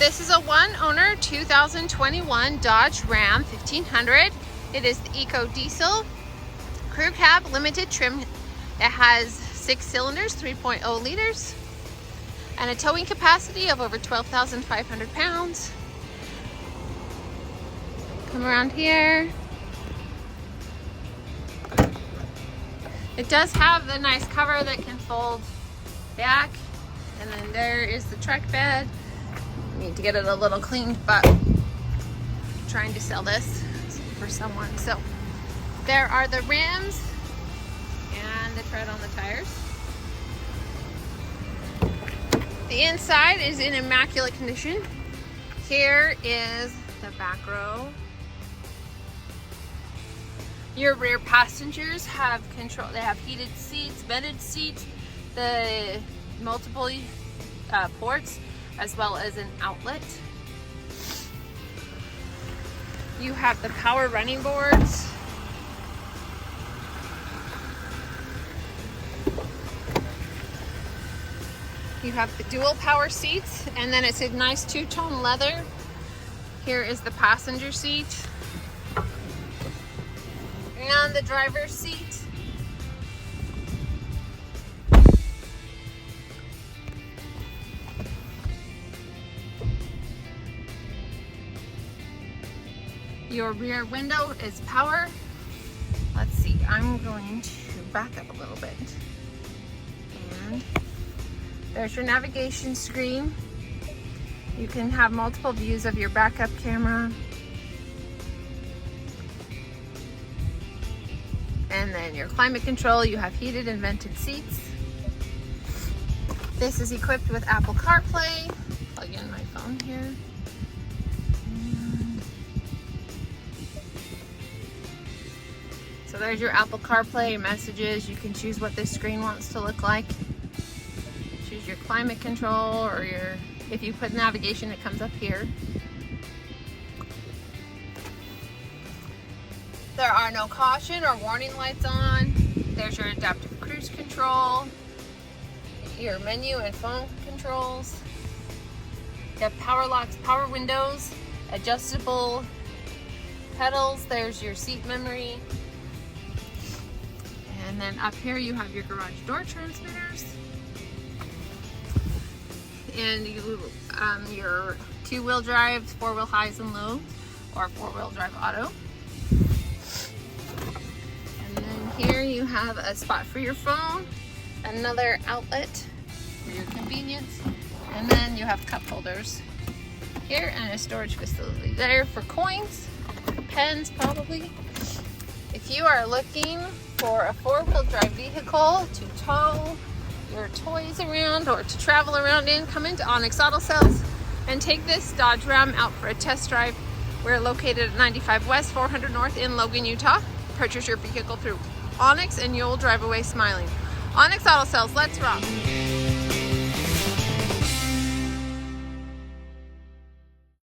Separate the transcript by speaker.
Speaker 1: This is a one-owner 2021 Dodge Ram 1500. It is the Ecodiesel crew cab limited trim. It has 6 cylinders, 3.0 liters, and a towing capacity of over 12,500 pounds. Come around here. It does have the nice cover that can fold back, and then there is the truck bed. Need to get it a little cleaned, but I'm trying to sell this for someone. So there are the rims and the tread on the tires. The inside is in immaculate condition. Here is the back row. Your rear passengers have control. They have heated seats, vented seats, the multiple ports, as well as an outlet. You have the power running boards. You have the dual power seats, and then it's a nice two-tone leather. Here is the passenger seat and the driver's seat. Your rear window is power. Let's see, I'm going to back up a little bit. And there's your navigation screen. You can have multiple views of your backup camera. And then your climate control, you have heated and vented seats. This is equipped with Apple CarPlay. Plug in my phone here. So there's your Apple CarPlay messages. You can choose what this screen wants to look like. Choose your climate control, or if you put navigation, it comes up here. There are no caution or warning lights on. There's your adaptive cruise control, your menu and phone controls. You have power locks, power windows, adjustable pedals. There's your seat memory. And then up here you have your garage door transmitters. And your two-wheel drive, four-wheel highs and lows, or four-wheel drive auto. Here you have a spot for your phone, another outlet for your convenience, and then you have cup holders here and a storage facility there for coins, pens probably. If you are looking for a four-wheel drive vehicle to tow your toys around or to travel around in, come into Onyx Auto Sales and take this Dodge Ram out for a test drive. We're located at 95 West, 400 North in Logan, Utah. Purchase your vehicle through Onyx and you'll drive away smiling. Onyx Auto Sales, let's rock.